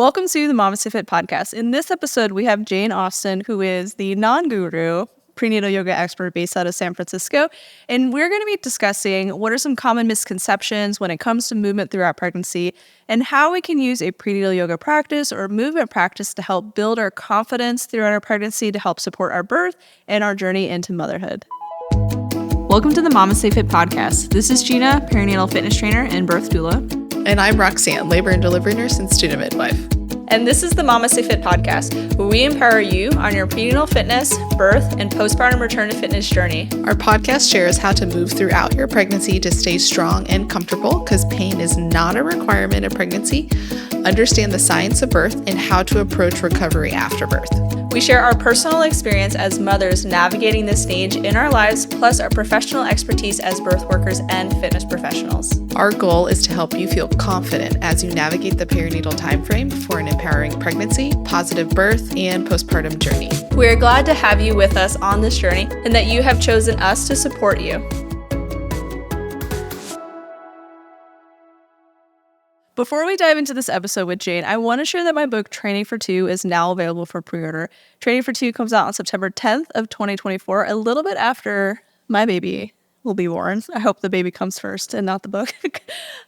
Welcome to the MamasteFit Podcast. In this episode, we have Jane Austen, who is the non-guru prenatal yoga expert based out of San Francisco. And we're going to be discussing what are some common misconceptions when it comes to movement throughout pregnancy and how we can use a prenatal yoga practice or movement practice to help build our confidence throughout our pregnancy to help support our birth and our journey into motherhood. Welcome to the MamasteFit Podcast. This is Gina, perinatal fitness trainer and birth doula. And I'm Roxanne, labor and delivery nurse and student midwife. And this is the MamasteFit Podcast, where we empower you on your prenatal fitness, birth, and postpartum return to fitness journey. Our podcast shares how to move throughout your pregnancy to stay strong and comfortable, because pain is not a requirement of pregnancy. Understand the science of birth and how to approach recovery after birth. We share our personal experience as mothers navigating this stage in our lives, plus our professional expertise as birth workers and fitness professionals. Our goal is to help you feel confident as you navigate the perinatal timeframe for an empowering pregnancy, positive birth, and postpartum journey. We are glad to have you with us on this journey and that you have chosen us to support you. Before we dive into this episode with Jane, I want to share that my book, Training for Two, is now available for pre-order. Training for Two comes out on September 10th of 2024, a little bit after my baby will be born. I hope the baby comes first and not the book.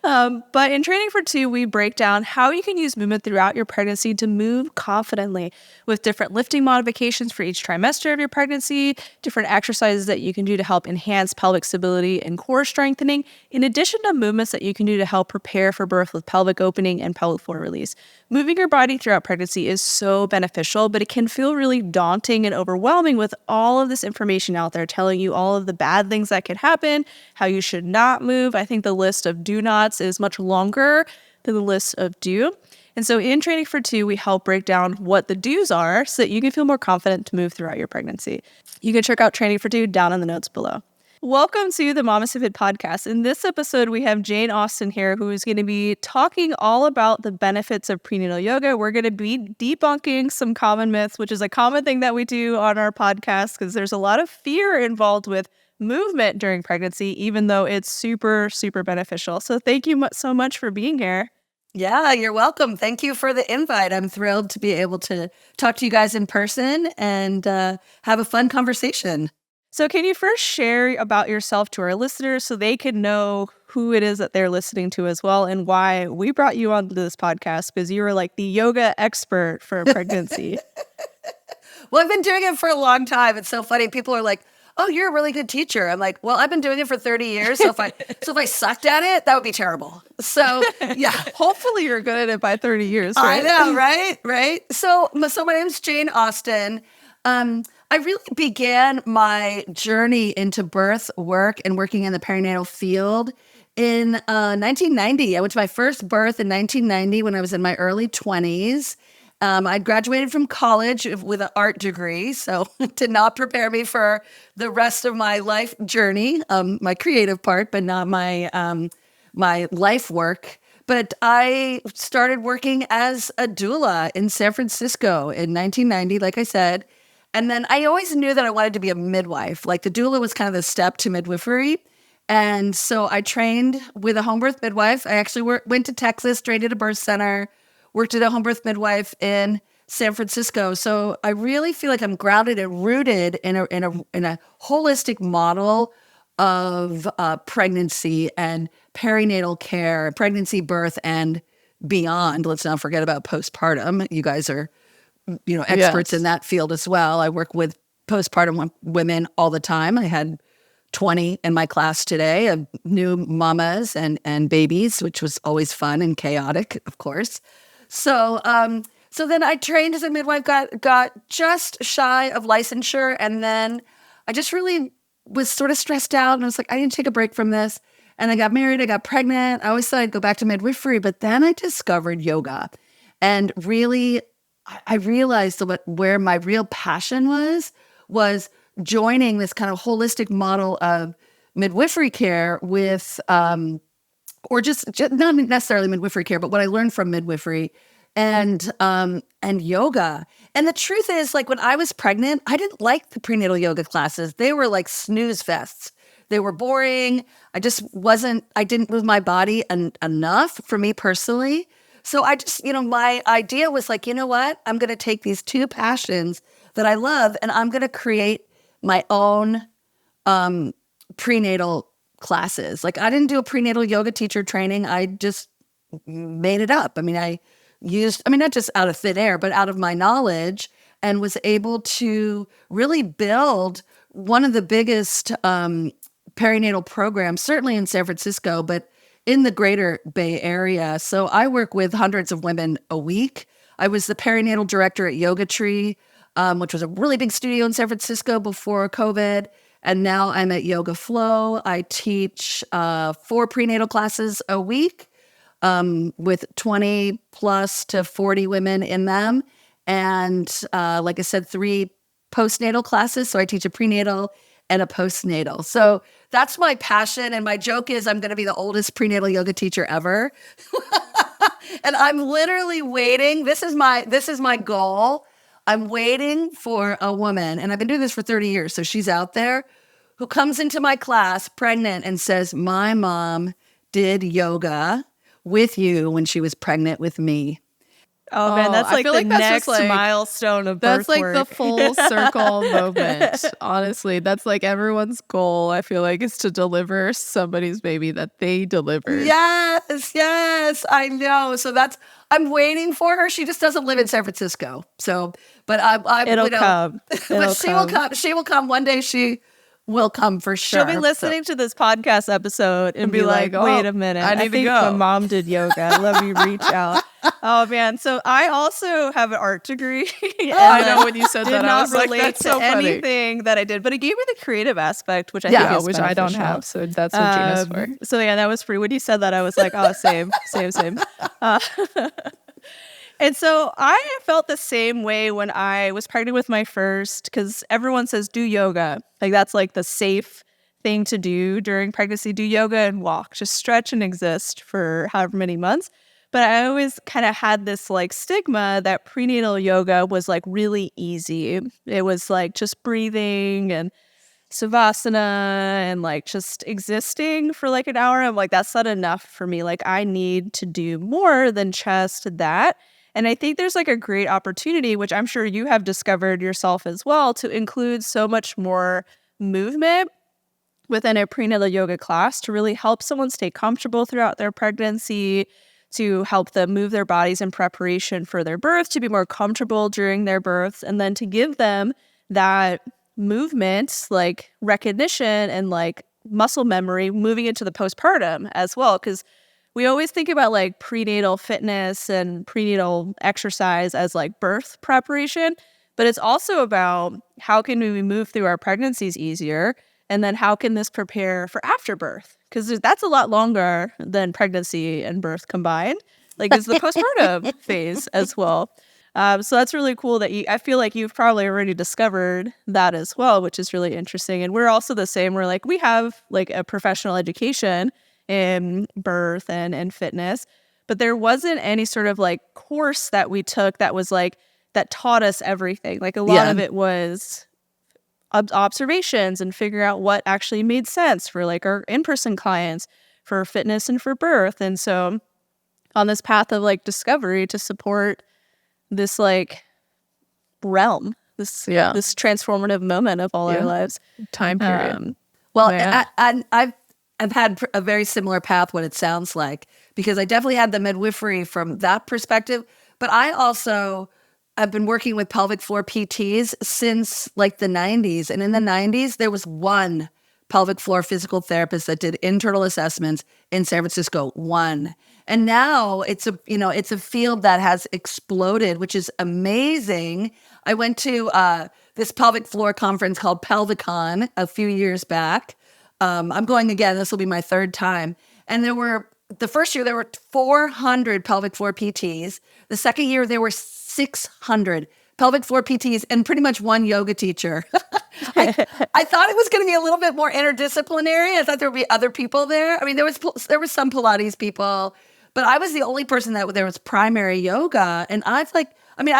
But in Training for Two, we break down how you can use movement throughout your pregnancy to move confidently with different lifting modifications for each trimester of your pregnancy, different exercises that you can do to help enhance pelvic stability and core strengthening, in addition to movements that you can do to help prepare for birth with pelvic opening and pelvic floor release. Moving your body throughout pregnancy is so beneficial, but it can feel really daunting and overwhelming with all of this information out there telling you all of the bad things that can happen, how you should not move. I think the list of do nots is much longer than the list of do. And so in Training for Two, we help break down what the do's are so that you can feel more confident to move throughout your pregnancy. You can check out Training for Two down in the notes below. Welcome to the MamasteFit Podcast. In this episode, we have Jane Austen here, who is going to be talking all about the benefits of prenatal yoga. We're going to be debunking some common myths, which is a common thing that we do on our podcast because there's a lot of fear involved with movement during pregnancy, even though it's super, super beneficial. So thank you so much for being here. Yeah, you're welcome. Thank you for the invite. I'm thrilled to be able to talk to you guys in person and have a fun conversation. So can you first share about yourself to our listeners so they can know who it is that they're listening to as well and why we brought you onto this podcast, because you were like the yoga expert for pregnancy. Well, I've been doing it for a long time. It's so funny. People are like, oh, you're a really good teacher. I'm like, well, I've been doing it for 30 years. So if I sucked at it, that would be terrible. So yeah, hopefully you're good at it by 30 years, right? I know, right? So my name's Jane Austen. I really began my journey into birth work and working in the perinatal field in 1990. I went to my first birth in 1990 when I was in my early 20s. I graduated from college with an art degree, so did not prepare me for the rest of my life journey, my creative part, but not my my life work. But I started working as a doula in San Francisco in 1990, like I said. And then I always knew that I wanted to be a midwife. Like the doula was kind of the step to midwifery. And so I trained with a home birth midwife. I actually went to Texas, trained at a birth center, worked at a home birth midwife in San Francisco. So I really feel like I'm grounded and rooted in a holistic model of pregnancy and perinatal care, pregnancy, birth, and beyond. Let's not forget about postpartum. You guys are, experts in that field as well. I work with postpartum women all the time. I had 20 in my class today of new mamas and babies, which was always fun and chaotic, of course. So then I trained as a midwife, got just shy of licensure, and then I just really was sort of stressed out, and I was like, I need to take a break from this. And I got married, I got pregnant. I always thought I'd go back to midwifery, but then I discovered yoga, and really, I realized where my real passion was joining this kind of holistic model of midwifery care with, or just not necessarily midwifery care, but what I learned from midwifery and yoga. And the truth is, like when I was pregnant, I didn't like the prenatal yoga classes. They were like snooze fests. They were boring. I didn't move my body enough for me personally. So I just, my idea was like, you know what? I'm going to take these two passions that I love and I'm going to create my own prenatal classes. Like I didn't do a prenatal yoga teacher training. I just made it up. I mean, not just out of thin air, but out of my knowledge, and was able to really build one of the biggest perinatal programs, certainly in San Francisco, but in the greater Bay Area. So I work with hundreds of women a week. I was the perinatal director at Yoga Tree, which was a really big studio in San Francisco before COVID. And now I'm at Yoga Flow. I teach 4 prenatal classes a week with 20 plus to 40 women in them. And like I said, 3 postnatal classes. So I teach a prenatal and a postnatal. So that's my passion. And my joke is I'm going to be the oldest prenatal yoga teacher ever. And I'm literally waiting. This is my goal. I'm waiting for a woman, and I've been doing this for 30 years, so she's out there, who comes into my class pregnant and says, my mom did yoga with you when she was pregnant with me. Oh man, that's like the next milestone of birth That's like work. the full circle moment. Honestly, that's like everyone's goal, I feel like, is to deliver somebody's baby that they delivered. Yes, I know. So I'm waiting for her. She just doesn't live in San Francisco. So, but it'll come. But she will come. She will come one day. She will come for sure. She'll be listening to this podcast episode and be like, wait a minute. I think my mom did yoga. Let me reach out. Oh man. So I also have an art degree. I know when you said that, I was not like, relate that's to so funny. anything that I did, but it gave me the creative aspect, which I think is which I don't beneficial. have. So that's what Gina's for. So yeah, that was free. When you said that, I was like, oh, same. And so I felt the same way when I was pregnant with my first, because everyone says do yoga. Like that's like the safe thing to do during pregnancy. Do yoga and walk. Just stretch and exist for however many months. But I always kind of had this like stigma that prenatal yoga was like really easy. It was like just breathing and savasana and like just existing for like an hour. I'm like, that's not enough for me. Like I need to do more than just that. And I think there's like a great opportunity, which I'm sure you have discovered yourself as well, to include so much more movement within a prenatal yoga class to really help someone stay comfortable throughout their pregnancy, to help them move their bodies in preparation for their birth, to be more comfortable during their birth, and then to give them that movement, like recognition and like muscle memory moving into the postpartum as well. Because we always think about like prenatal fitness and prenatal exercise as like birth preparation, but it's also about how can we move through our pregnancies easier, and then how can this prepare for after birth? Because that's a lot longer than pregnancy and birth combined. Like it's the postpartum phase as well. So that's really cool that I feel like you've probably already discovered that as well, which is really interesting. And we're also the same. We're like, we have like a professional education in birth and fitness, but there wasn't any sort of like course that we took that was like, that taught us everything. Like a lot of it was observations and figure out what actually made sense for like our in-person clients for fitness and for birth. And so on this path of like discovery to support this like realm, this transformative moment of all our lives. Time period. I've had a very similar path, what it sounds like, because I definitely had the midwifery from that perspective. But I've been working with pelvic floor PTs since like the 90s. And in the 90s, there was one pelvic floor physical therapist that did internal assessments in San Francisco, one. And now it's a field that has exploded, which is amazing. I went to this pelvic floor conference called Pelvicon a few years back. I'm going again. This will be my 3rd time. And the first year, there were 400 pelvic floor PTs. The second year, there were 600 pelvic floor PTs and pretty much one yoga teacher. I thought it was going to be a little bit more interdisciplinary. I thought there would be other people there. I mean, there was some Pilates people, but I was the only person that there was primary yoga. And I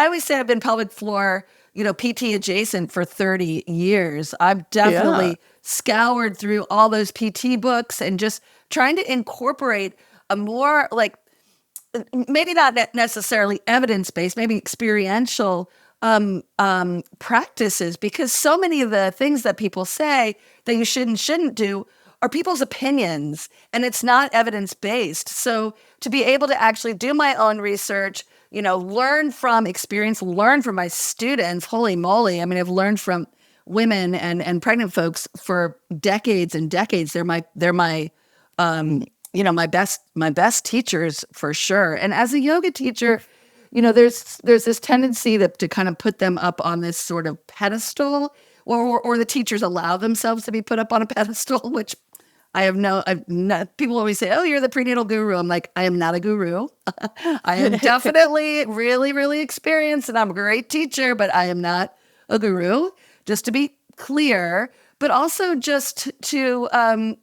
always say I've been pelvic floor, PT adjacent for 30 years. I've definitely scoured through all those PT books and just trying to incorporate a more like maybe not necessarily evidence-based, maybe experiential practices, because so many of the things that people say that you should and shouldn't do are people's opinions, and it's not evidence-based. So to be able to actually do my own research, learn from experience, learn from my students, holy moly. I mean, I've learned from women and pregnant folks for decades and decades. They're my my best teachers for sure. And as a yoga teacher, there's this tendency to kind of put them up on this sort of pedestal, or the teachers allow themselves to be put up on a pedestal, which people always say, oh, you're the prenatal guru. I'm like, I am not a guru. I am definitely really, really experienced, and I'm a great teacher, but I am not a guru, just to be clear. But also just to,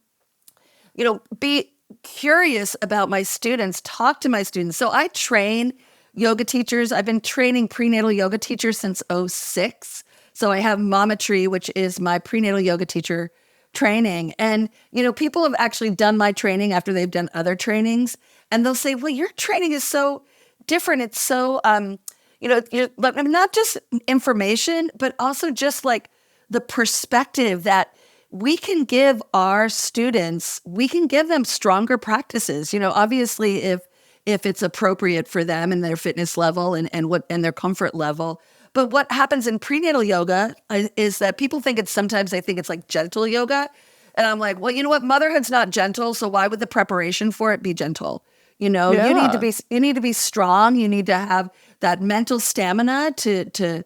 be curious about my students, talk to my students. So I train yoga teachers. I've been training prenatal yoga teachers since 2006. So I have Mama Tree, which is my prenatal yoga teacher training. And, people have actually done my training after they've done other trainings. And they'll say, well, your training is so different. It's so, not just information, but also just like the perspective that we can give our students, we can give them stronger practices. Obviously, if it's appropriate for them and their fitness level and their comfort level. But what happens in prenatal yoga is that people sometimes they think it's like gentle yoga. And I'm like, well, you know what? Motherhood's not gentle. So why would the preparation for it be gentle? You need to be strong. You need to have that mental stamina to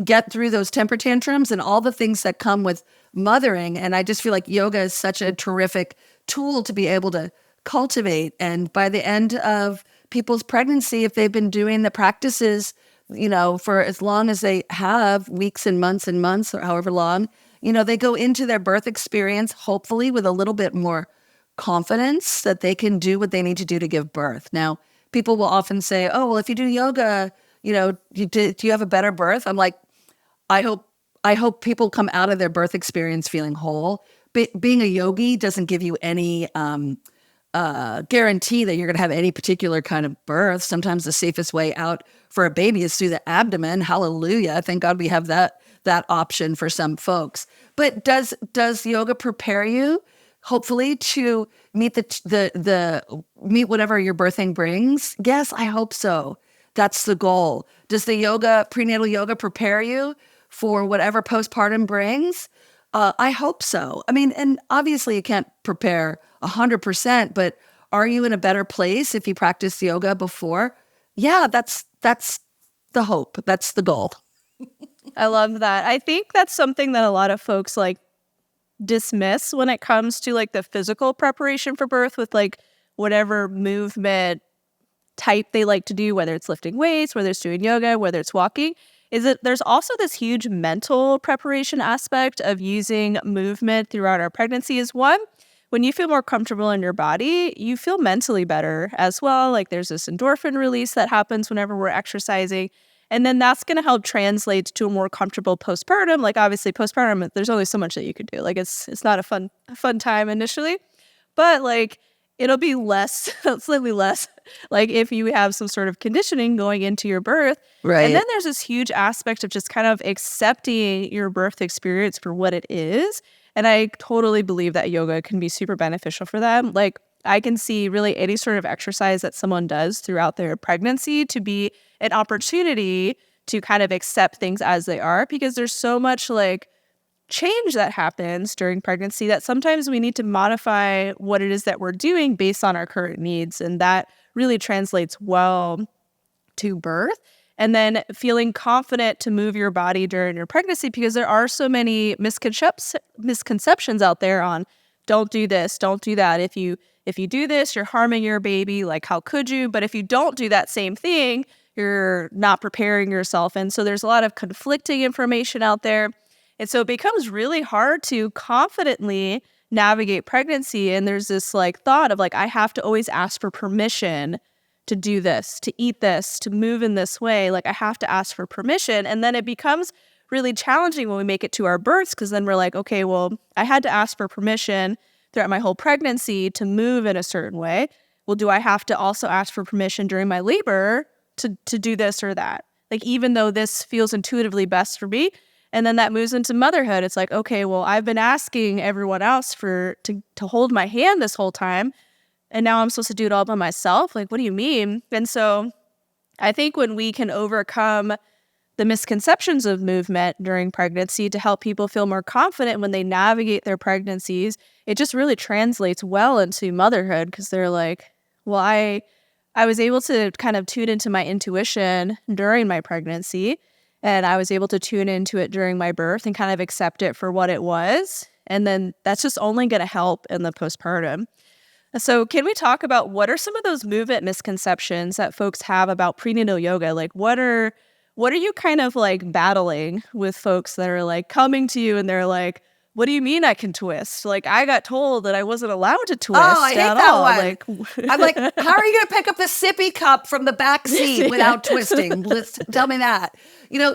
get through those temper tantrums and all the things that come with mothering. And I just feel like yoga is such a terrific tool to be able to cultivate. And by the end of people's pregnancy, if they've been doing the practices, for as long as they have, weeks and months or however long, they go into their birth experience, hopefully with a little bit more confidence that they can do what they need to do to give birth. Now, people will often say, oh, well, if you do yoga, do you have a better birth? I'm like, I hope people come out of their birth experience feeling whole. Being a yogi doesn't give you any guarantee that you're going to have any particular kind of birth. Sometimes the safest way out for a baby is through the abdomen. Hallelujah. Thank God we have that option for some folks. But does yoga prepare you, hopefully, to meet meet whatever your birthing brings? Yes, I hope so. That's the goal. Does the prenatal yoga prepare you for whatever postpartum brings? I hope so. I mean, and obviously you can't prepare 100%, but are you in a better place if you practice yoga before? Yeah, that's the hope. That's the goal. I love that. I think that's something that a lot of folks dismiss when it comes to the physical preparation for birth with whatever movement type they like to do, whether it's lifting weights, whether it's doing yoga, whether it's walking, is that there's also this huge mental preparation aspect of using movement throughout our pregnancy. Is one, when you feel more comfortable in your body, you feel mentally better as well. There's this endorphin release that happens whenever we're exercising. And then that's going to help translate to a more comfortable postpartum. Obviously postpartum, there's only so much that you could do. It's not a fun time initially, but it'll be less, slightly less, if you have some sort of conditioning going into your birth. Right. And then there's this huge aspect of just kind of accepting your birth experience for what it is. And I totally believe that yoga can be super beneficial for them. I can see really any sort of exercise that someone does throughout their pregnancy to be an opportunity to kind of accept things as they are, because there's so much change that happens during pregnancy that sometimes we need to modify what it is that we're doing based on our current needs. And that really translates well to birth. And then feeling confident to move your body during your pregnancy, because there are so many misconceptions out there on don't do this, don't do that. If you do this, you're harming your baby. How could you? But if you don't do that same thing, you're not preparing yourself. And so there's a lot of conflicting information out there. And so it becomes really hard to confidently navigate pregnancy. And there's this thought of I have to always ask for permission to do this, to eat this, to move in this way. I have to ask for permission. And then it becomes really challenging when we make it to our births, because then we're okay, well, I had to ask for permission throughout my whole pregnancy to move in a certain way. well, do I have to also ask for permission during my labor to do this or that? Like, even though this feels intuitively best for me. And then that moves into motherhood. It's like, okay, well, I've been asking everyone else to hold my hand this whole time, and now I'm supposed to do it all by myself? Like, what do you mean? And so I think when we can overcome the misconceptions of movement during pregnancy to help people feel more confident when they navigate their pregnancies, it just really translates well into motherhood, because they're like, well, I was able to kind of tune into my intuition during my pregnancy, and I was able to tune into it during my birth and kind of accept it for what it was. And then that's just only going to help in the postpartum. So can we talk about what are some of those movement misconceptions that folks have about prenatal yoga? Like, what are you kind of like battling with folks that are like coming to you and they're like, what do you mean I can twist? Like, I got told that I wasn't allowed to twist I hate at that all. one. Like, I'm like, how are you going to pick up the sippy cup from the back seat without twisting? Tell me that.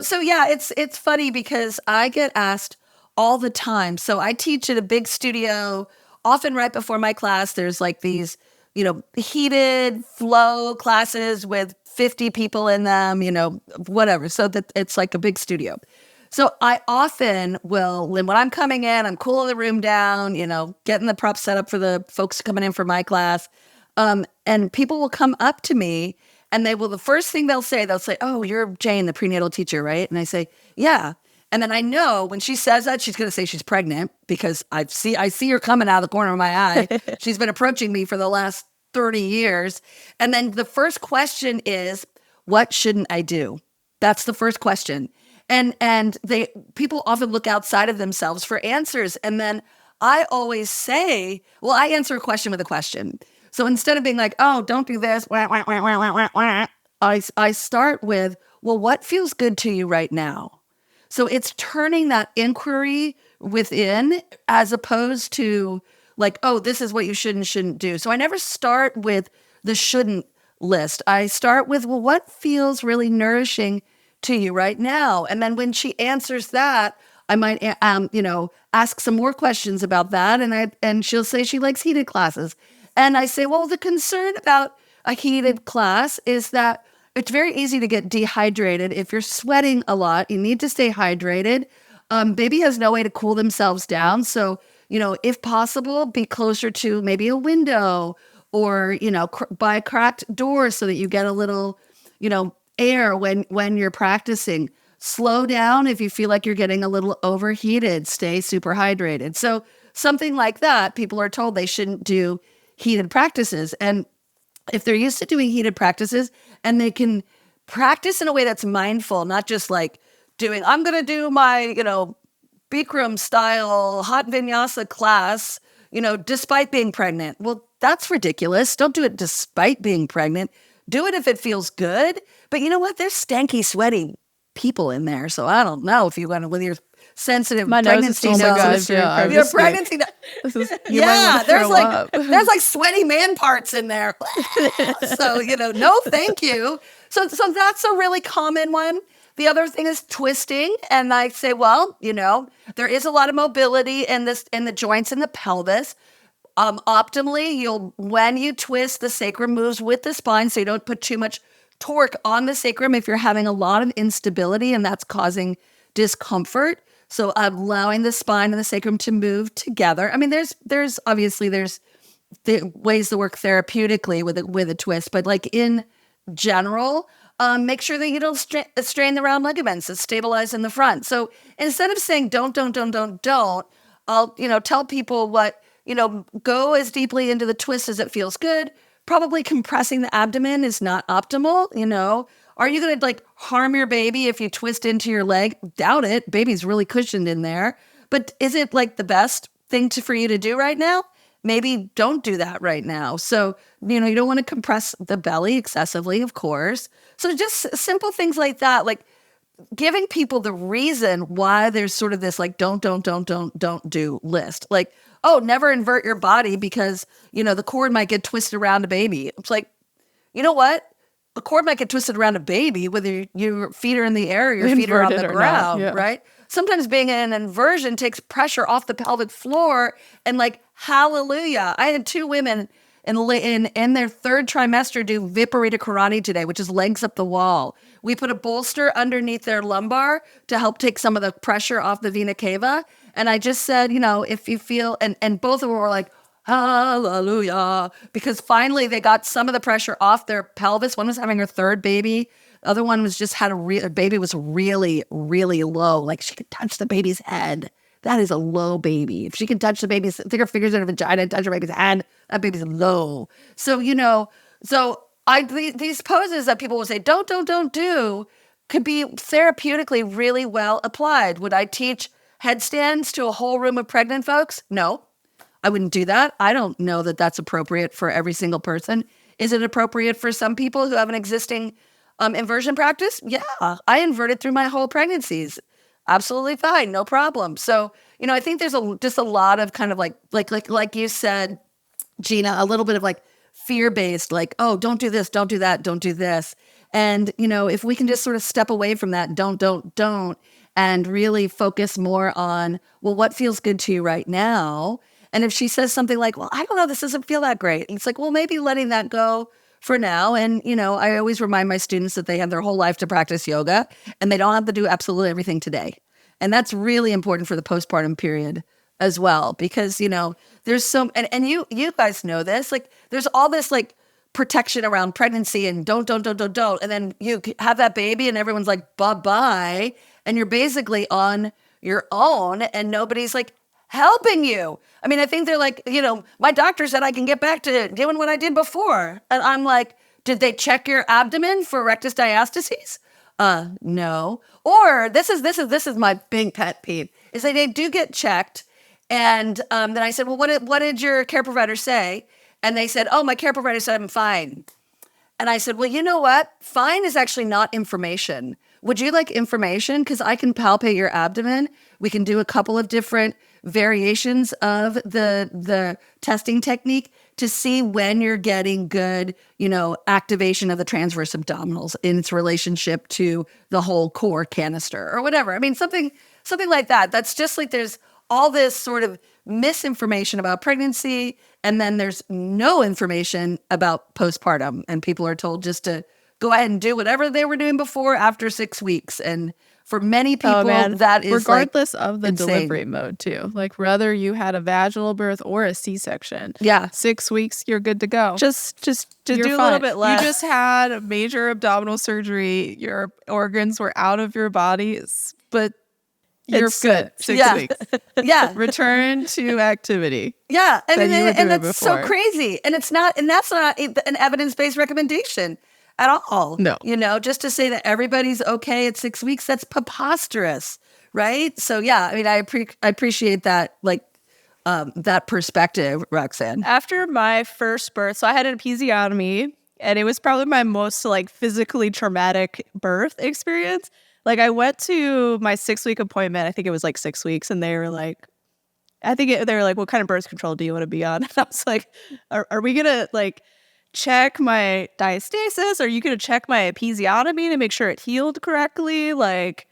So yeah, it's funny because I get asked all the time. So I teach at a big studio. Often right before my class, there's like these, heated flow classes with 50 people in them, whatever. So that it's like a big studio. So I often will, when I'm coming in, I'm cooling the room down, getting the props set up for the folks coming in for my class. And people will come up to me and the first thing they'll say, oh, you're Jane, the prenatal teacher, right? And I say, yeah. And then I know when she says that, she's going to say she's pregnant, because I see her coming out of the corner of my eye. She's been approaching me for the last 30 years. And then the first question is, what shouldn't I do? That's the first question. And people often look outside of themselves for answers. And then I always say, well, I answer a question with a question. So instead of being like, oh, don't do this, I start with, well, what feels good to you right now? So it's turning that inquiry within, as opposed to like, oh, this is what you should and shouldn't do. So I never start with the shouldn't list. I start with, well, what feels really nourishing to you right now? And then when she answers that, I might, ask some more questions about that. And she'll say she likes heated classes. And I say, well, the concern about a heated class is that it's very easy to get dehydrated. If you're sweating a lot, you need to stay hydrated. Baby has no way to cool themselves down. So, if possible, be closer to maybe a window or, by a cracked door so that you get a little, air when you're practicing. Slow down if you feel like you're getting a little overheated. Stay super hydrated. So something like that, people are told they shouldn't do heated practices. And if they're used to doing heated practices and they can practice in a way that's mindful, not just like I'm going to do my, Bikram style hot vinyasa class, despite being pregnant. Well, that's ridiculous. Don't do it despite being pregnant. Do it if it feels good. But you know what? There's stanky, sweaty people in there. So I don't know if you want to, with your sensitive pregnancy nose. Your pregnancy there's like sweaty man parts in there. So, no thank you. So that's a really common one. The other thing is twisting. And I say, well, there is a lot of mobility in the joints in the pelvis. Optimally, when you twist, the sacrum moves with the spine, so you don't put too much torque on the sacrum if you're having a lot of instability and that's causing discomfort. So allowing the spine and the sacrum to move together. I mean, there's obviously ways to work therapeutically with a twist, but like in general, make sure that you don't strain the round ligaments that stabilize in the front. So instead of saying don't, I'll tell people what. Go as deeply into the twist as it feels good. Probably compressing the abdomen is not optimal. Are you going to harm your baby if you twist into your leg? Doubt it. Baby's really cushioned in there. But is it the best thing for you to do right now? Maybe don't do that right now. So, you don't want to compress the belly excessively, of course. So just simple things like that, like giving people the reason why there's sort of this don't do list. Like, oh, never invert your body because, the cord might get twisted around a baby. It's like, you know what? The cord might get twisted around a baby, whether your feet are in the air or your feet are on the ground, right? Sometimes being in an inversion takes pressure off the pelvic floor and hallelujah. I had two women in their third trimester do Viparita Karate today, which is legs up the wall. We put a bolster underneath their lumbar to help take some of the pressure off the vena cava. And I just said, if you feel, and both of them were like, hallelujah, because finally they got some of the pressure off their pelvis. One was having her third baby. The other one was just her baby was really, really low. Like she could touch the baby's head. That is a low baby. If she can touch the baby's, stick her fingers in her vagina and touch her baby's hand, that baby's low. So, these poses that people will say, don't do, could be therapeutically really well applied. Would I teach headstands to a whole room of pregnant folks? No, I wouldn't do that. I don't know that that's appropriate for every single person. Is it appropriate for some people who have an existing inversion practice? Yeah, I inverted through my whole pregnancies. Absolutely fine, no problem. So, I think there's just a lot of kind of like you said, Gina, a little bit of like fear-based, like, oh, don't do this, don't do that, don't do this. And, if we can just sort of step away from that, don't, and really focus more on, well, what feels good to you right now? And if she says something like, well, I don't know, this doesn't feel that great. And it's like, well, maybe letting that go for now. And, I always remind my students that they have their whole life to practice yoga and they don't have to do absolutely everything today. And that's really important for the postpartum period as well, because, there's and you guys know this, like there's all this like protection around pregnancy and don't. And then you have that baby and everyone's like, bye-bye. And you're basically on your own and nobody's like helping you. I mean, I think they're like, my doctor said I can get back to doing what I did before. And I'm like, did they check your abdomen for rectus diastases? No. Or this is my big pet peeve, is that they do get checked. And then I said, well, what did your care provider say? And they said, oh, my care provider said I'm fine. And I said, well, you know what? Fine is actually not information. Would you like information? Because I can palpate your abdomen. We can do a couple of different variations of the testing technique to see when you're getting good, activation of the transverse abdominals in its relationship to the whole core canister or whatever. I mean, something like that. That's just like there's all this sort of misinformation about pregnancy, and then there's no information about postpartum, and people are told just to go ahead and do whatever they were doing before after 6 weeks. And for many people, that is regardless of the delivery mode too. Like whether you had a vaginal birth or a C-section. Yeah. 6 weeks, you're good to go. Just to do a fine. little bit less. You just had a major abdominal surgery. Your organs were out of your bodies, but you're good. 6 weeks. Yeah. Return to activity. Yeah. And that's before. So crazy. And that's not an evidence-based recommendation at all. No. Just to say that everybody's okay at 6 weeks, that's preposterous. Right. So yeah, I mean, I appreciate that, like, that perspective, Roxanne. After my first birth, so I had an episiotomy, and it was probably my most like physically traumatic birth experience. Like I went to my 6 week appointment. I think it was like 6 weeks, and they were like, what kind of birth control do you want to be on? And I was like, are we gonna like check my diastasis? Are you gonna check my episiotomy to make sure it healed correctly? Like,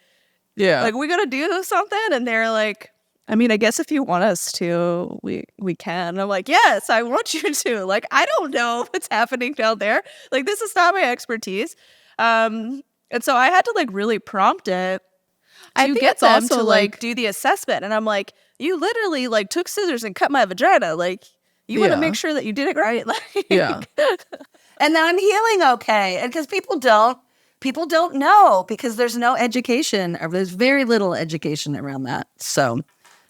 yeah, like we gotta do something? And they're like, I mean, I guess if you want us to, we can. And I'm like, yes, I want you to. Like, I don't know what's happening down there. Like, this is not my expertise. And so I had to like really prompt it to get them to like do the assessment. And I'm like, you literally like took scissors and cut my vagina. Like, you want to make sure that you did it right. Like, yeah. And that I'm healing okay. And because people don't know, because there's no education, or there's very little education around that. So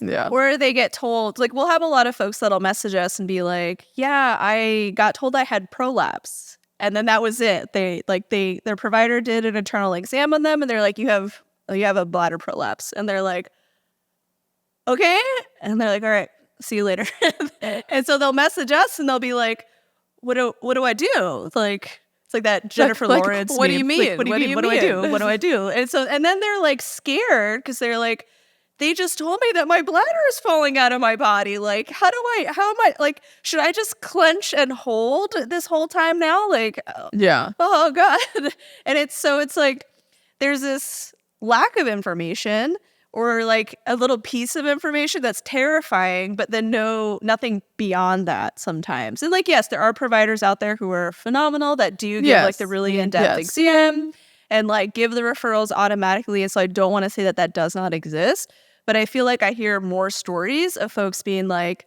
yeah. Or they get told, like, we'll have a lot of folks that'll message us and be like, yeah, I got told I had prolapse. And then that was it. Their provider did an internal exam on them, and they're like, you have a bladder prolapse. And they're like, okay. And they're like, all right, see you later. And so they'll message us and they'll be like, what do I do? Like, it's like that Jennifer Lawrence. What do you mean? Like, what do I do? What do I do? And then they're like scared because they're like, they just told me that my bladder is falling out of my body. Like, how am I, like, should I just clench and hold this whole time now? Like, yeah. Oh God. And it's like, there's this lack of information or like a little piece of information that's terrifying, but then nothing beyond that sometimes. And like, yes, there are providers out there who are phenomenal that do give like the really in-depth exam and like give the referrals automatically. And so I don't want to say that that does not exist, but I feel like I hear more stories of folks being like,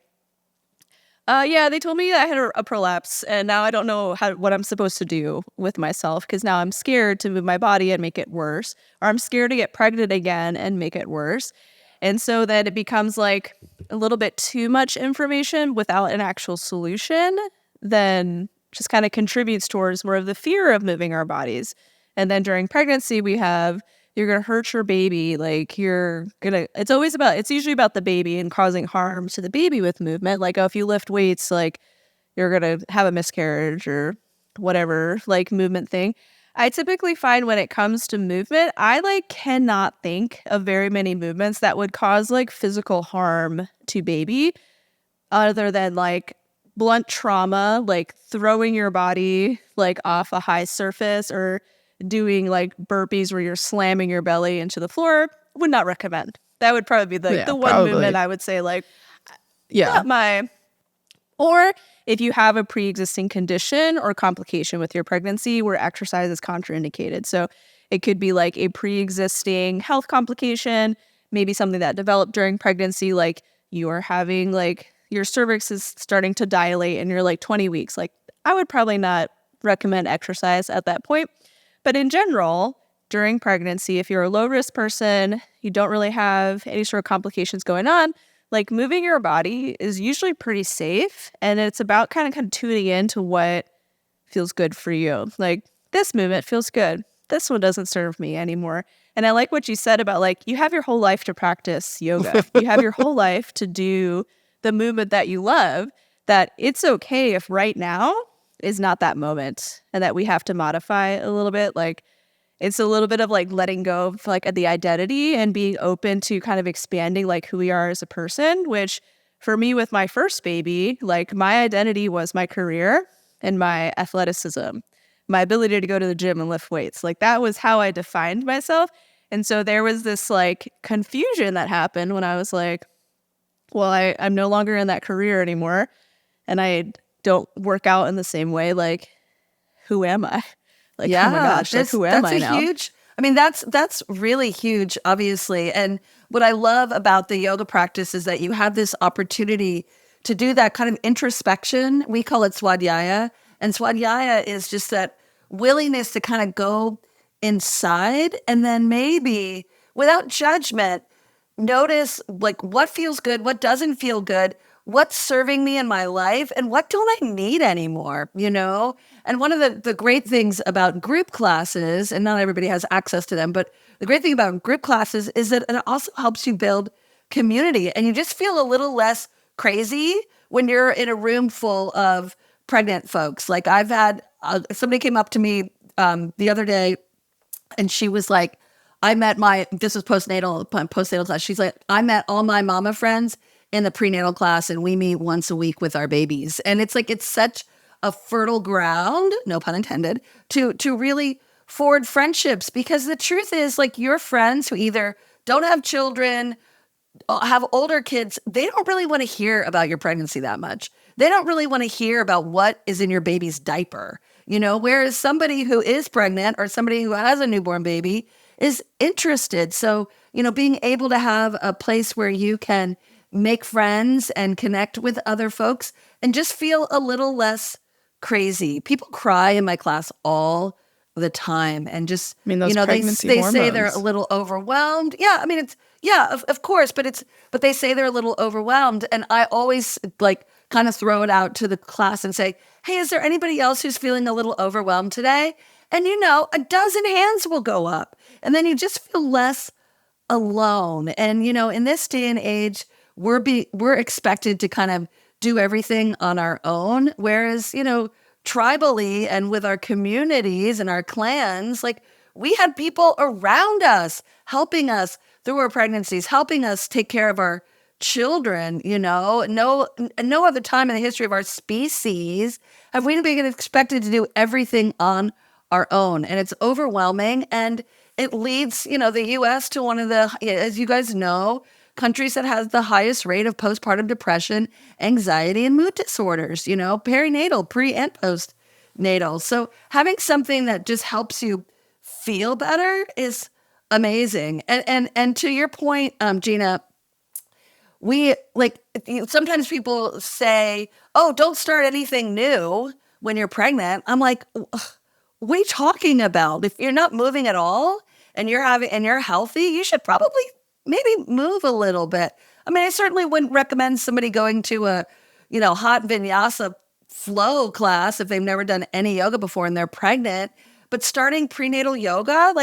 yeah, they told me I had a prolapse and now I don't know what I'm supposed to do with myself because now I'm scared to move my body and make it worse, or I'm scared to get pregnant again and make it worse. And so that it becomes like a little bit too much information without an actual solution, then just kind of contributes towards more of the fear of moving our bodies. And then during pregnancy, we have, you're going to hurt your baby. Like it's usually about the baby and causing harm to the baby with movement. Like, oh, if you lift weights, like you're going to have a miscarriage or whatever, like movement thing. I typically find when it comes to movement, I like cannot think of very many movements that would cause like physical harm to baby other than like blunt trauma, like throwing your body like off a high surface or doing like burpees where you're slamming your belly into the floor. Would not recommend. That would probably be the one movement I would say like, not my. Or if you have a pre-existing condition or complication with your pregnancy where exercise is contraindicated. So it could be like a pre-existing health complication, maybe something that developed during pregnancy, like you are having like your cervix is starting to dilate and you're like 20 weeks. Like I would probably not recommend exercise at that point. But in general, during pregnancy, if you're a low-risk person, you don't really have any sort of complications going on, like moving your body is usually pretty safe. And it's about kind of tuning into what feels good for you. Like this movement feels good. This one doesn't serve me anymore. And I like what you said about like, you have your whole life to practice yoga. You have your whole life to do the movement that you love, that it's okay if right now is not that moment and that we have to modify a little bit. Like it's a little bit of like letting go of like the identity and being open to kind of expanding like who we are as a person, which for me with my first baby, like my identity was my career and my athleticism, my ability to go to the gym and lift weights. Like that was how I defined myself. And so there was this like confusion that happened when I was like, well, I'm no longer in that career anymore. And I don't work out in the same way. Like, who am I? Like, oh my gosh, like, who am I now? That's really huge, obviously. And what I love about the yoga practice is that you have this opportunity to do that kind of introspection. We call it swadhyaya. And swadhyaya is just that willingness to kind of go inside and then maybe without judgment, notice like what feels good, what doesn't feel good, what's serving me in my life, and what don't I need anymore, you know? And one of the great things about group classes, and not everybody has access to them, but the great thing about group classes is that it also helps you build community, and you just feel a little less crazy when you're in a room full of pregnant folks. Like I've had, somebody came up to me the other day, and she was like, this was postnatal class. She's like, I met all my mama friends in the prenatal class and we meet once a week with our babies. And it's like, it's such a fertile ground, no pun intended, to really forward friendships. Because the truth is like your friends who either don't have children, have older kids, they don't really want to hear about your pregnancy that much. They don't really want to hear about what is in your baby's diaper, you know, whereas somebody who is pregnant or somebody who has a newborn baby is interested. So, you know, being able to have a place where you can make friends and connect with other folks and just feel a little less crazy. People cry in my class all the time and just, I mean, those they hormones. say they're a little overwhelmed. Yeah. I mean, of course, but they say they're a little overwhelmed. And I always like kind of throw it out to the class and say, hey, is there anybody else who's feeling a little overwhelmed today? And a dozen hands will go up. And then you just feel less alone. And, in this day and age, we're expected to kind of do everything on our own. Whereas, tribally and with our communities and our clans, like we had people around us helping us through our pregnancies, helping us take care of our children. No other time in the history of our species have we been expected to do everything on our own. And it's overwhelming. And it leads, the U.S. to one of the, as you guys know, countries that has the highest rate of postpartum depression, anxiety, and mood disorders, perinatal, pre and postnatal. So having something that just helps you feel better is amazing. And to your point, Gina, sometimes people say, oh, don't start anything new when you're pregnant. I'm like, what are you talking about? If you're not moving at all and you're healthy, you should probably maybe move a little bit. I mean, I certainly wouldn't recommend somebody going to a, hot vinyasa flow class if they've never done any yoga before and they're pregnant. But starting prenatal yoga,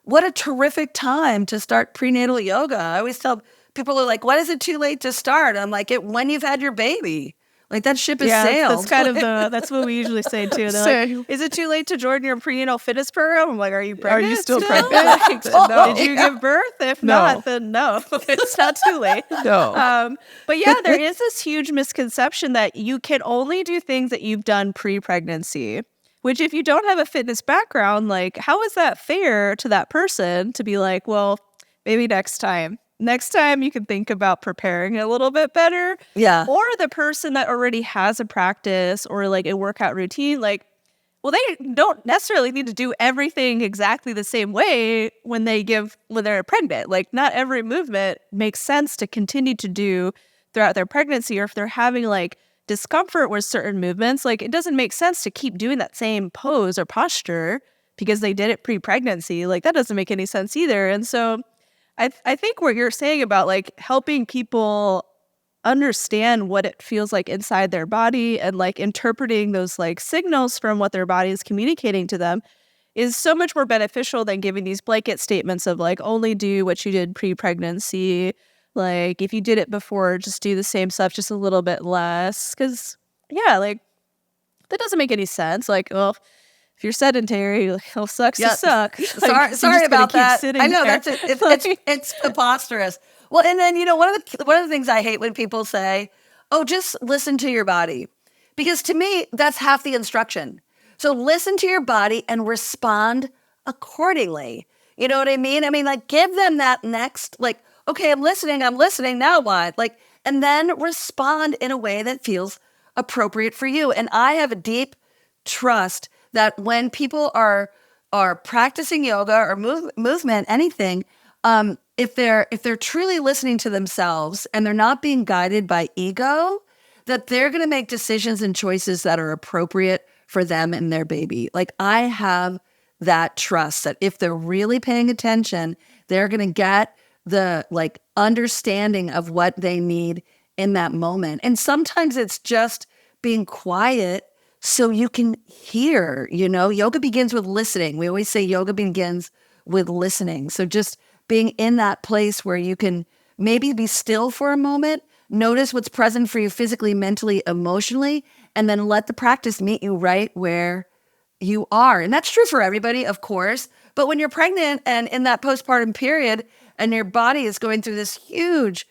what a terrific time to start prenatal yoga. I always tell people are like, when is it too late to start? I'm like, when you've had your baby. That ship has sailed. That's kind of that's what we usually say too. They're like, is it too late to join your prenatal fitness program? I'm like, are you pregnant? Are you still pregnant? No. Did you give birth? If not, then no, it's not too late. No. But yeah, there is this huge misconception that you can only do things that you've done pre-pregnancy, which if you don't have a fitness background, how is that fair to that person to be like, well, maybe next time you can think about preparing a little bit better. Yeah. Or the person that already has a practice or a workout routine, well, they don't necessarily need to do everything exactly the same way when they're pregnant. Not every movement makes sense to continue to do throughout their pregnancy, or if they're having discomfort with certain movements, it doesn't make sense to keep doing that same pose or posture because they did it pre-pregnancy. That doesn't make any sense either. And so I think what you're saying about helping people understand what it feels like inside their body and interpreting those signals from what their body is communicating to them is so much more beneficial than giving these blanket statements of only do what you did pre-pregnancy. If you did it before, just do the same stuff, just a little bit less. Because that doesn't make any sense. Well, if you're sedentary, it sucks to suck. Sorry about that. I know there. it's preposterous. Well, and then one of the things I hate when people say, "Oh, just listen to your body," because to me that's half the instruction. So listen to your body and respond accordingly. You know what I mean? I mean, give them that next, okay, I'm listening. Now what? And then respond in a way that feels appropriate for you. And I have a deep trust that when people are practicing yoga or movement, anything, if they're truly listening to themselves and they're not being guided by ego, that they're going to make decisions and choices that are appropriate for them and their baby. I have that trust that if they're really paying attention, they're going to get the understanding of what they need in that moment. And sometimes it's just being quiet so you can hear, yoga begins with listening. We always say yoga begins with listening. So just being in that place where you can maybe be still for a moment, notice what's present for you physically, mentally, emotionally, and then let the practice meet you right where you are. And that's true for everybody, of course. But when you're pregnant and in that postpartum period and your body is going through this huge,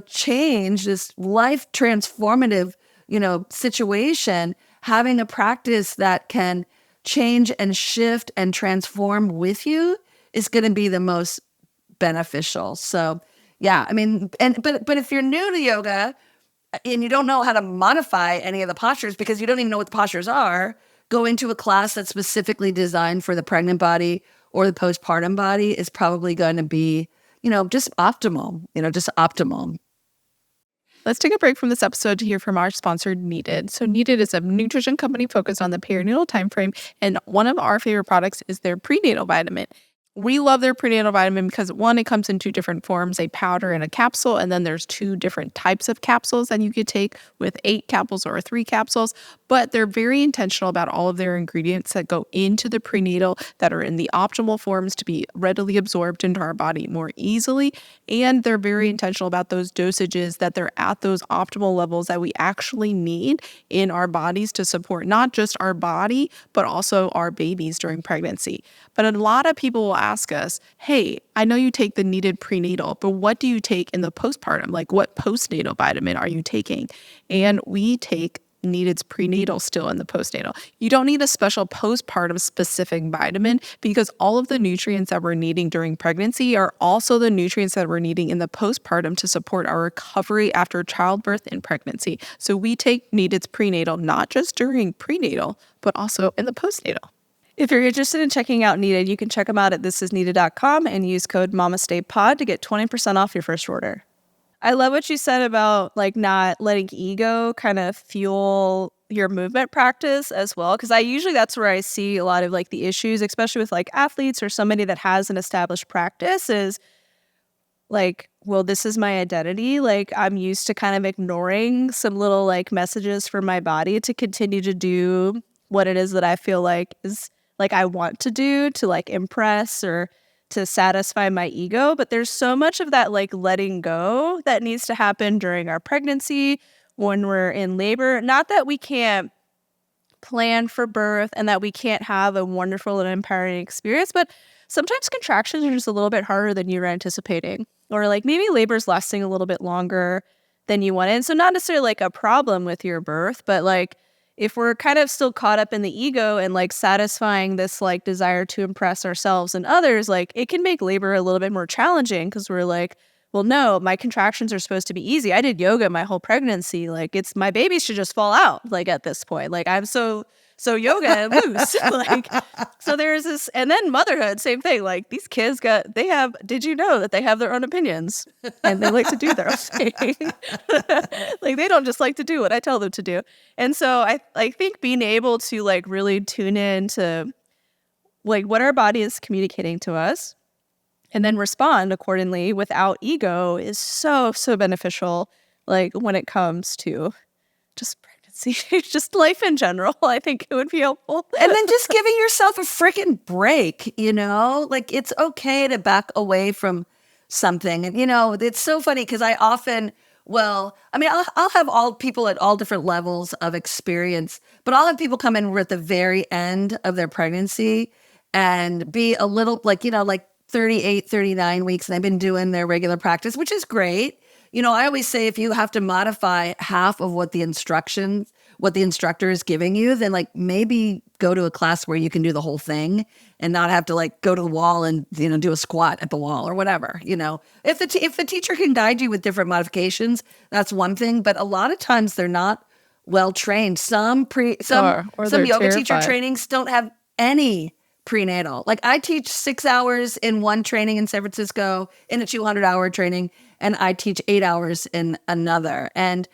change, this life transformative, situation, having a practice that can change and shift and transform with you is going to be the most beneficial. So, yeah, I mean, but if you're new to yoga and you don't know how to modify any of the postures because you don't even know what the postures are, go into a class that's specifically designed for the pregnant body or the postpartum body is probably going to be, just optimal, just optimal. Let's take a break from this episode to hear from our sponsor, Needed. So Needed is a nutrition company focused on the perinatal timeframe, and one of our favorite products is their prenatal vitamin. We love their prenatal vitamin because, one, it comes in two different forms, a powder and a capsule, and then there's two different types of capsules that you could take with 8 capsules or 3 capsules, but they're very intentional about all of their ingredients that go into the prenatal that are in the optimal forms to be readily absorbed into our body more easily, and they're very intentional about those dosages that they're at those optimal levels that we actually need in our bodies to support not just our body, but also our babies during pregnancy. But a lot of people will ask us, hey, I know you take the Needed prenatal, but what do you take in the postpartum? What postnatal vitamin are you taking? And we take Needed's prenatal still in the postnatal. You don't need a special postpartum specific vitamin because all of the nutrients that we're needing during pregnancy are also the nutrients that we're needing in the postpartum to support our recovery after childbirth and pregnancy. So we take Needed's prenatal not just during prenatal, but also in the postnatal. If you're interested in checking out Needed, you can check them out at thisisneeded.com and use code MamastePod to get 20% off your first order. I love what you said about like not letting ego kind of fuel your movement practice as well. Because that's where I see a lot of like the issues, especially with like athletes or somebody that has an established practice is like, well, this is my identity. Like I'm used to kind of ignoring some little like messages from my body to continue to do what it is that I feel like is like I want to do to like impress or to satisfy my ego. But there's so much of that like letting go that needs to happen during our pregnancy, when we're in labor. Not that we can't plan for birth and that we can't have a wonderful and empowering experience, but sometimes contractions are just a little bit harder than you were anticipating. Or like maybe labor's lasting a little bit longer than you wanted. So not necessarily like a problem with your birth, but like if we're kind of still caught up in the ego and like satisfying this like desire to impress ourselves and others, like it can make labor a little bit more challenging because we're like, well, no, my contractions are supposed to be easy. I did yoga my whole pregnancy. Like it's my baby should just fall out like at this point. Like I'm so yoga and loose. Like, so there's this, and then motherhood, same thing. Like these kids did you know that they have their own opinions and they like to do their own thing? Like they don't just like to do what I tell them to do. And so I think being able to like really tune in to like what our body is communicating to us and then respond accordingly without ego is so beneficial. Like when it comes to just just life in general, I think it would be helpful. And then just giving yourself a freaking break, like it's okay to back away from something. And, it's so funny because I'll have all people at all different levels of experience, but I'll have people come in at the very end of their pregnancy and be a little like 38, 39 weeks. And they've been doing their regular practice, which is great. I always say if you have to modify half of what the instructor is giving you, then like maybe go to a class where you can do the whole thing and not have to like go to the wall and, do a squat at the wall or whatever, If the teacher can guide you with different modifications, that's one thing. But a lot of times they're not well trained. Some yoga terrified. teacher trainings don't have any prenatal. Like I teach 6 hours in one training in San Francisco in a 200-hour training, and I teach 8 hours in another. And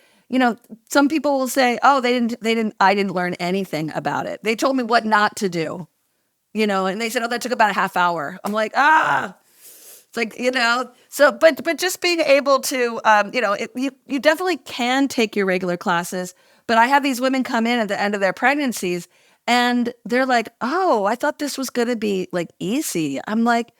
some people will say, "Oh, I didn't learn anything about it. They told me what not to do." And they said, "Oh, that took about a half hour." I'm like, It's like, so but just being able to you definitely can take your regular classes, but I have these women come in at the end of their pregnancies and they're like, "Oh, I thought this was going to be like easy." I'm like,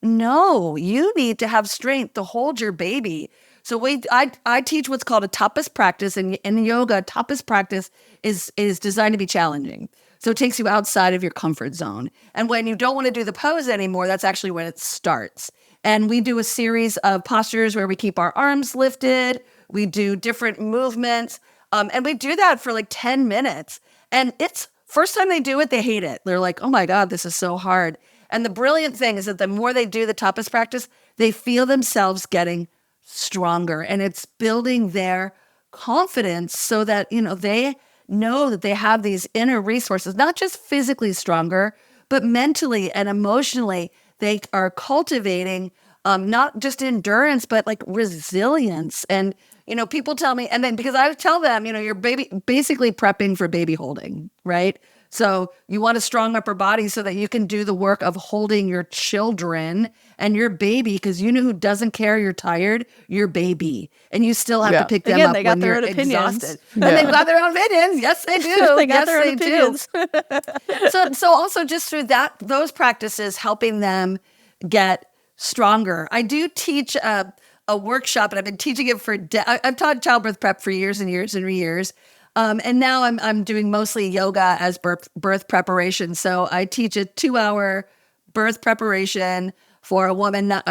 "No, you need to have strength to hold your baby." So I teach what's called a tapas practice, and in yoga, tapas practice is designed to be challenging. So it takes you outside of your comfort zone. And when you don't want to do the pose anymore, that's actually when it starts. And we do a series of postures where we keep our arms lifted. We do different movements, and we do that for like 10 minutes. And it's first time they do it, they hate it. They're like, "Oh my God, this is so hard." And the brilliant thing is that the more they do the tapas practice, they feel themselves getting stronger, and it's building their confidence so that, they know that they have these inner resources, not just physically stronger, but mentally and emotionally. They are cultivating not just endurance, but like resilience. And, people tell me, and then because I tell them, you're basically prepping for baby holding, right? So you want a strong upper body so that you can do the work of holding your children and your baby, because who doesn't care you're tired? Your baby. And you still have to pick them up they got when their you're own opinions. exhausted. Yeah. And they've got their own opinions. Yes, they do. They got yes, their own they opinions. do. So also just through those practices, helping them get stronger. I do teach a workshop, and I've been teaching it for I've taught childbirth prep for years and years and years. And now I'm doing mostly yoga as birth preparation. So I teach a 2-hour birth preparation for a woman. Not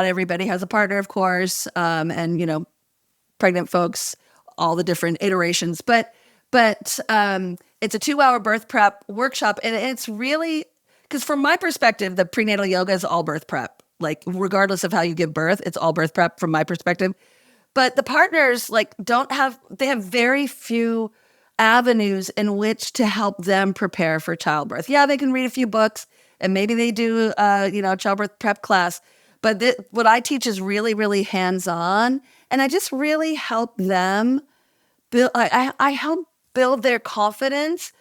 everybody has a partner, of course, and pregnant folks, all the different iterations. But But it's a 2-hour birth prep workshop. And it's really, because from my perspective, the prenatal yoga is all birth prep. Like, regardless of how you give birth, it's all birth prep from my perspective. But the partners they have very few avenues in which to help them prepare for childbirth. Yeah, they can read a few books and maybe they do, childbirth prep class. But what I teach is really, really hands-on. And I just really help them build, I help build their confidence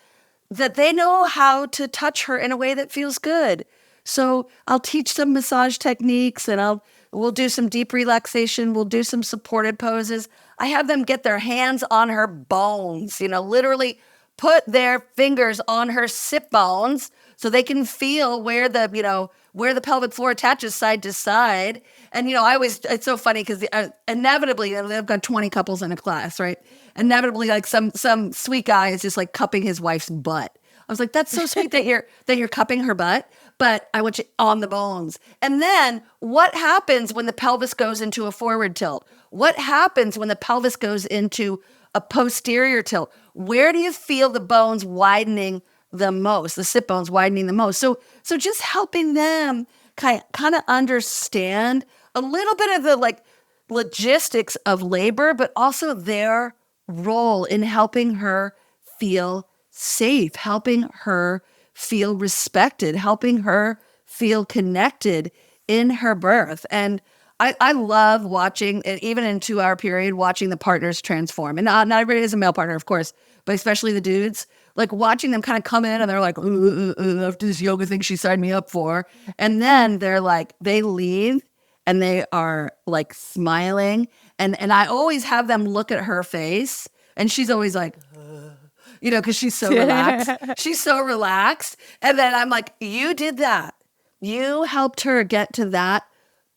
that they know how to touch her in a way that feels good. So I'll teach them massage techniques and we'll do some deep relaxation. We'll do some supported poses. I have them get their hands on her bones, literally put their fingers on her sit bones so they can feel where the pelvic floor attaches side to side. And, it's so funny because inevitably, they've got 20 couples in a class, right? Inevitably, like some sweet guy is just like cupping his wife's butt. I was like, that's so sweet that you're cupping her butt, but I want you on the bones. And then what happens when the pelvis goes into a forward tilt? What happens when the pelvis goes into a posterior tilt? Where do you feel the bones widening the most, the sit bones widening the most? So just helping them kind of understand a little bit of the logistics of labor, but also their role in helping her feel safe, helping her feel respected, helping her feel connected in her birth. And I love watching, even in a 2-hour period, watching the partners transform. And not everybody is a male partner, of course, but especially the dudes, like watching them kind of come in and they're like, after this yoga thing she signed me up for. And then they leave and they are like smiling. And I always have them look at her face and she's always like, because she's so relaxed. She's so relaxed. And then I'm like, you did that. You helped her get to that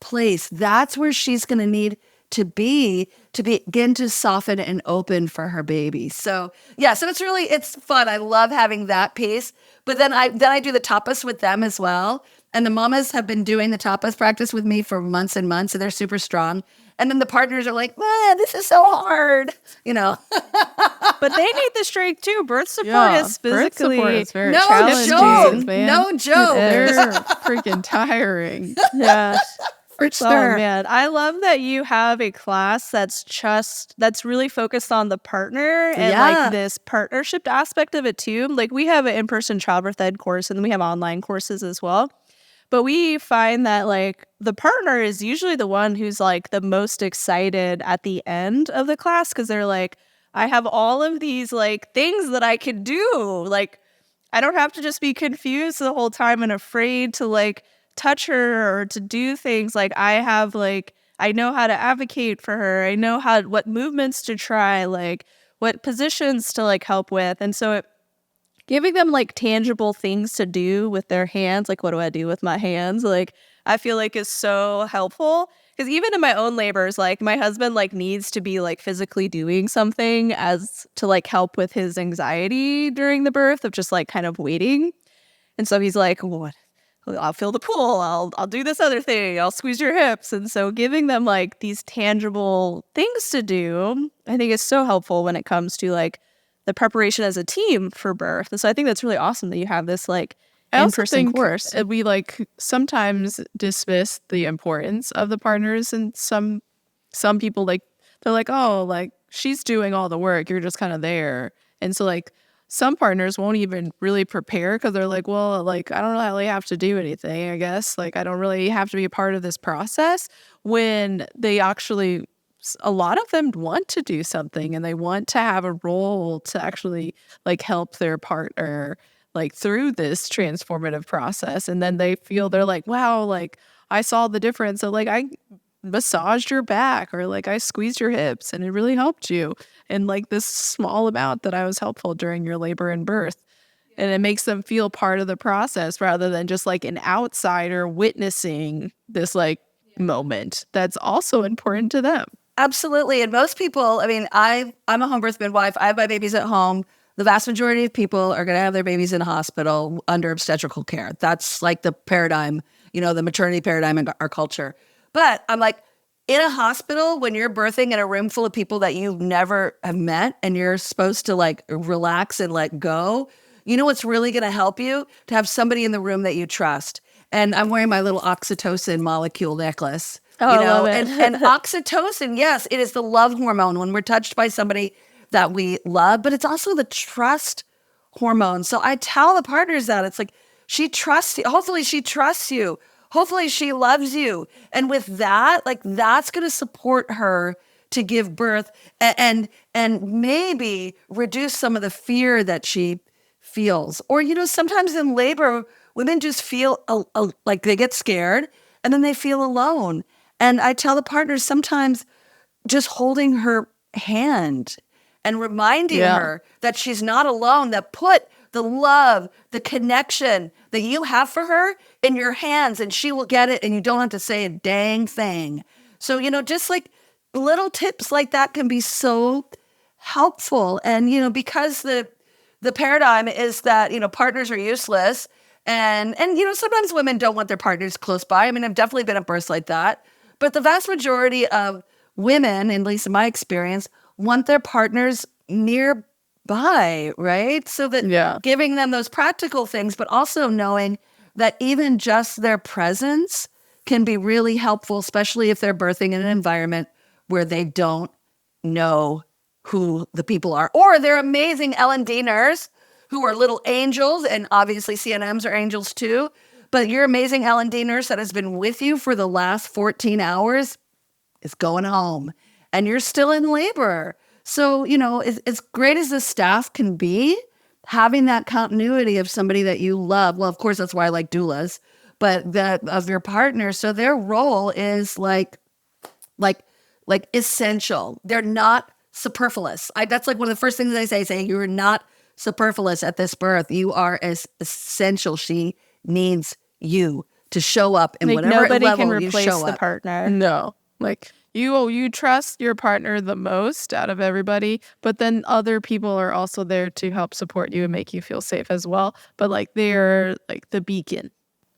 place. That's where she's going to need to begin to soften and open for her baby. So it's fun. I love having that piece. But then I do the tapas with them as well. And the mamas have been doing the tapas practice with me for months and months, and they're super strong. And then the partners are like, man, this is so hard, But they need the strength too. Birth support is physically very no challenging. joke. No joke. They're freaking tiring. Yeah. For sure. Oh man, I love that you have a class that's really focused on the partner and like this partnership aspect of it too. Like we have an in-person childbirth ed course and then we have online courses as well. But we find that like the partner is usually the one who's like the most excited at the end of the class because they're like, I have all of these like things that I could do. Like I don't have to just be confused the whole time and afraid to like touch her or to do things. Like I know how to advocate for her. I know what movements to try, like what positions to like help with. And so giving them like tangible things to do with their hands, like what do I do with my hands? Like I feel like is so helpful because even in my own labors, like my husband like needs to be like physically doing something as to like help with his anxiety during the birth of just like kind of waiting. And so he's like, what? I'll fill the pool. I'll do this other thing. I'll squeeze your hips. And so giving them like these tangible things to do, I think is so helpful when it comes to like the preparation as a team for birth. And so I think that's really awesome that you have this like in-person course. We like sometimes dismiss the importance of the partners, and some people like they're like, oh, like she's doing all the work. You're just kind of there. And so like some partners won't even really prepare because they're like, well, like, I don't really have to do anything, I guess. Like, I don't really have to be a part of this process when they actually, a lot of them want to do something and they want to have a role to actually like help their partner like through this transformative process. And then they feel they're like, wow, like I saw the difference. So like I massaged your back or like I squeezed your hips and it really helped you. And like this small amount that I was helpful during your labor and birth. And it makes them feel part of the process rather than just like an outsider witnessing this like moment that's also important to them. Absolutely. And most people, I mean, I'm a home birth midwife. I have my babies at home. The vast majority of people are going to have their babies in a hospital under obstetrical care. That's like the paradigm, the maternity paradigm in our culture. But I'm like, in a hospital, when you're birthing in a room full of people that you never have met and you're supposed to like relax and let go, you know what's really going to help you? To have somebody in the room that you trust. And I'm wearing my little oxytocin molecule necklace. Oh, you I know, love it. and oxytocin, yes, it is the love hormone when we're touched by somebody that we love, but it's also the trust hormone. So I tell the partners that it's like, she trusts you. Hopefully she trusts you. Hopefully she loves you. And with that, like that's going to support her to give birth and maybe reduce some of the fear that she feels. Or, you know, sometimes in labor, women just feel like they get scared and then they feel alone. And I tell the partners sometimes just holding her hand and reminding her that she's not alone, that put the love, the connection that you have for her in your hands and she will get it and you don't have to say a dang thing. So, you know, just like little tips like that can be so helpful. And, you know, because the paradigm is that, you know, partners are useless and, you know, sometimes women don't want their partners close by. I mean, I've definitely been at births like that. But the vast majority of women, at least in my experience, want their partners nearby, right? So that giving them those practical things, but also knowing that even just their presence can be really helpful, especially if they're birthing in an environment where they don't know who the people are. Or they're amazing L&D nurse who are little angels, and obviously CNMs are angels too. But your amazing L&D nurse that has been with you for the last 14 hours is going home and you're still in labor. So, you know, as great as the staff can be, having that continuity of somebody that you love. Well, of course, that's why I like doulas, but that of your partner. So their role is like essential. They're not superfluous. That's like one of the first things I say, you're not superfluous at this birth. You are as essential. She needs you to show up in like whatever nobody level can you replace show the up. partner. No, like you trust your partner the most out of everybody, but then other people are also there to help support you and make you feel safe as well. But like they're like the beacon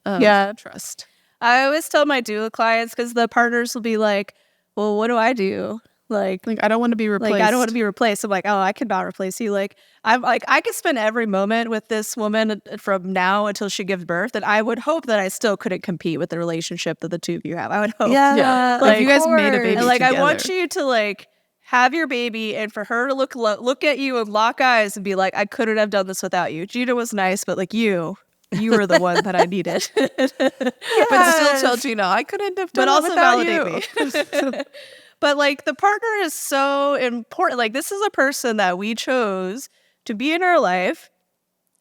of trust. I always tell my doula clients, because the partners will be like, well, what do I do? Like I don't want to be replaced. Like, I don't want to be replaced. I'm like, oh, I cannot replace you. Like, I'm like, I could spend every moment with this woman from now until she gives birth. And I would hope that I still couldn't compete with the relationship that the two of you have. I would hope. Yeah. Like, you guys made a baby And like, together. I want you to like have your baby and for her to look at you and lock eyes and be like, I couldn't have done this without you. Gina was nice, but like you were the one that I needed. But still tell Gina, I couldn't have done But it also without validate you. me. But like the partner is so important. Like this is a person that we chose to be in our life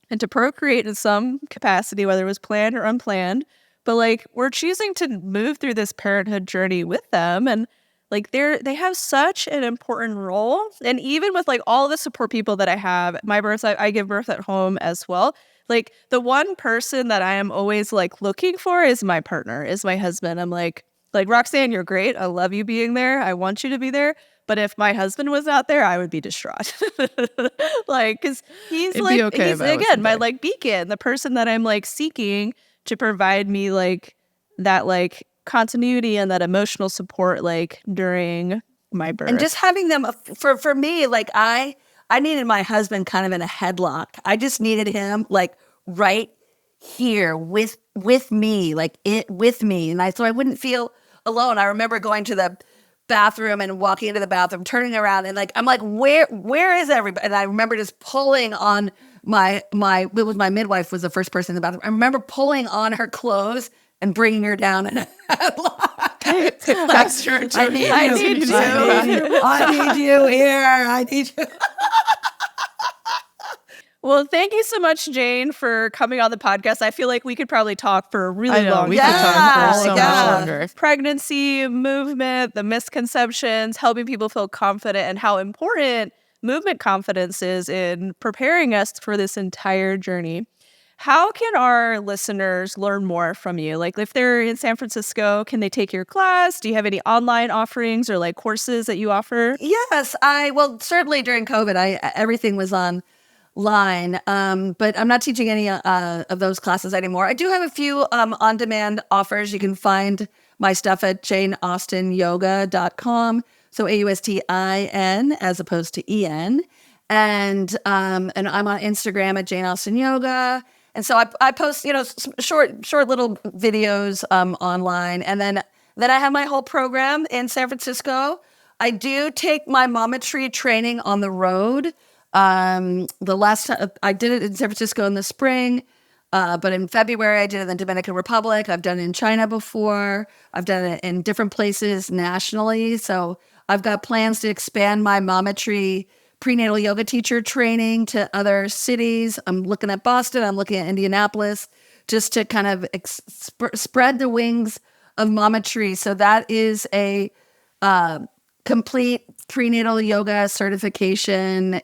and to procreate in some capacity, whether it was planned or unplanned. But like we're choosing to move through this parenthood journey with them. And like they have such an important role. And even with like all the support people that I have, my birth, I give birth at home as well. Like the one person that I am always like looking for is my partner, is my husband. I'm like, Roxanne, you're great. I love you being there. I want you to be there. But if my husband was out there, I would be distraught. Like, because he's It'd like, be okay he's if I again, wasn't my there. like beacon, the person that I'm like seeking to provide me like that like continuity and that emotional support like during my birth. And just having them for me, like I needed my husband kind of in a headlock. I just needed him like right here with me, like it with me. And so I wouldn't feel alone. I remember going to the bathroom and walking into the bathroom, turning around and like, I'm like, where is everybody? And I remember just pulling on my midwife was the first person in the bathroom. I remember pulling on her clothes and bringing her down in a headlock. That's true. I need you here. I need you. Well, thank you so much, Jane, for coming on the podcast. I feel like we could probably talk for a really long we time. could talk for so much longer. Pregnancy, movement, the misconceptions, helping people feel confident, and how important movement confidence is in preparing us for this entire journey. How can our listeners learn more from you? Like if they're in San Francisco, can they take your class? Do you have any online offerings or like courses that you offer? Yes, well, certainly during COVID, everything was online, but I'm not teaching any of those classes anymore. I do have a few on-demand offers. You can find my stuff at janeaustinyoga.com. So AUSTIN as opposed to EN. And I'm on Instagram at Jane Austen Yoga. And so I post, short little videos online. And then I have my whole program in San Francisco. I do take my mometry training on the road. The last time I did it in San Francisco in the spring, but in February I did it in the Dominican Republic. I've done it in China before. I've done it in different places nationally. So I've got plans to expand my mometry prenatal yoga teacher training to other cities. I'm looking at Boston. I'm looking at Indianapolis, just to kind of spread the wings of mometry. So that is a complete prenatal yoga certification,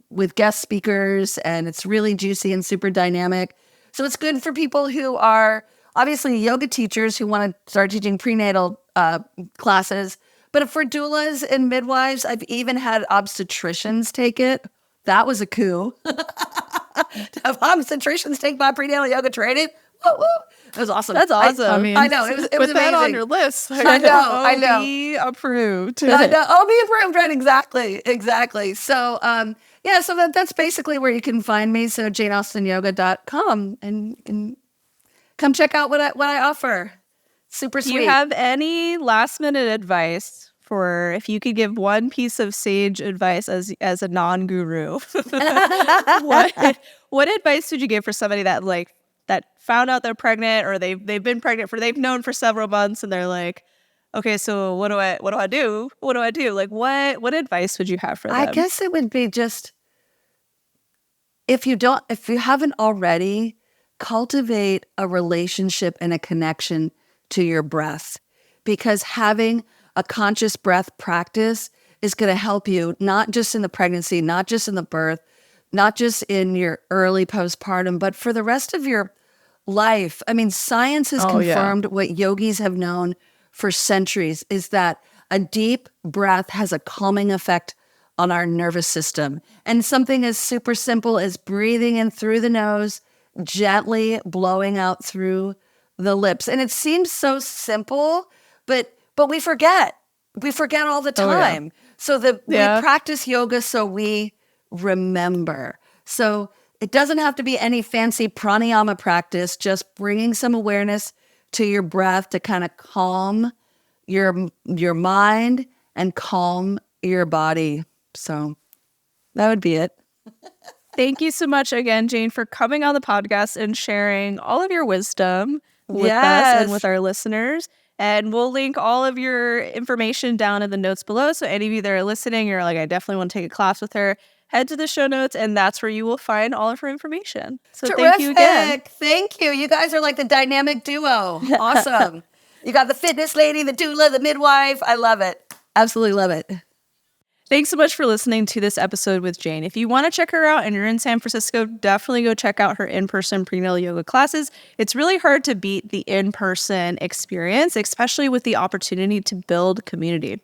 with guest speakers, and it's really juicy and super dynamic. So it's good for people who are obviously yoga teachers who want to start teaching prenatal classes. But for doulas and midwives, I've even had obstetricians take it. That was a coup. To have obstetricians take my prenatal yoga training. Woo, woo. It was awesome. That's awesome. I know. It was Put that amazing. on your list. I know. Be approved. I know. Oh, be approved, right? Exactly. So, so that's basically where you can find me. So janeaustinyoga.com, and you can come check out what I offer. Super sweet. Do you have any last minute advice for if you could give one piece of sage advice as a non-guru? What advice would you give for somebody that found out they're pregnant, or they've been pregnant they've known for several months, and they're like, okay, so what do I do? What do I do? Like, what advice would you have for them? I guess it would be just, if you haven't already, cultivate a relationship and a connection to your breath, because having a conscious breath practice is going to help you, not just in the pregnancy, not just in the birth, not just in your early postpartum, but for the rest of your life. I mean, science has confirmed what yogis have known for centuries, is that a deep breath has a calming effect on our nervous system. And something as super simple as breathing in through the nose, gently blowing out through the lips. And it seems so simple, but we forget. We forget all the time. So we practice yoga so we remember. So it doesn't have to be any fancy pranayama practice, just bringing some awareness to your breath to kind of calm your mind and calm your body. So that would be it. Thank you so much again, Jane, for coming on the podcast and sharing all of your wisdom with us and with our listeners. And we'll link all of your information down in the notes below. So any of you that are listening, you're like, I definitely want to take a class with her, head to the show notes, and that's where you will find all of her information. So Terrific. Thank you again. Thank you. You guys are like the dynamic duo. Awesome. You got the fitness lady, the doula, the midwife. I love it. Absolutely love it. Thanks so much for listening to this episode with Jane. If you want to check her out and you're in San Francisco, definitely go check out her in-person prenatal yoga classes. It's really hard to beat the in-person experience, especially with the opportunity to build community.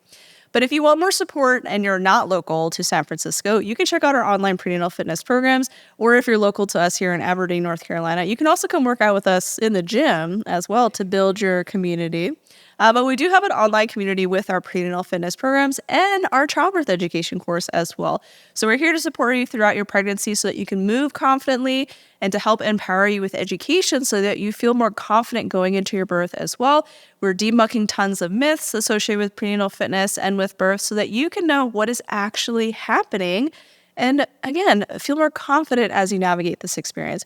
But if you want more support and you're not local to San Francisco, you can check out our online prenatal fitness programs. Or if you're local to us here in Aberdeen, North Carolina, you can also come work out with us in the gym as well to build your community. But we do have an online community with our prenatal fitness programs and our childbirth education course as well. So we're here to support you throughout your pregnancy so that you can move confidently and to help empower you with education so that you feel more confident going into your birth as well. We're debunking tons of myths associated with prenatal fitness and with birth so that you can know what is actually happening and, again, feel more confident as you navigate this experience.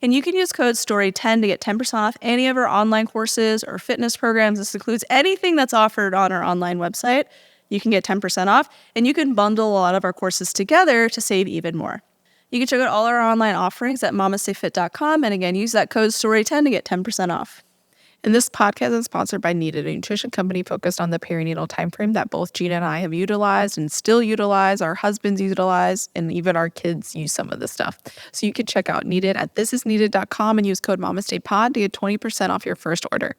And you can use code STORY10 to get 10% off any of our online courses or fitness programs. This includes anything that's offered on our online website. You can get 10% off, and you can bundle a lot of our courses together to save even more. You can check out all our online offerings at MamasteFit.com, and again, use that code STORY10 to get 10% off. And this podcast is sponsored by Needed, a nutrition company focused on the perinatal timeframe that both Gina and I have utilized and still utilize, our husbands utilize, and even our kids use some of this stuff. So you can check out Needed at thisisneeded.com and use code MamastePod to get 20% off your first order.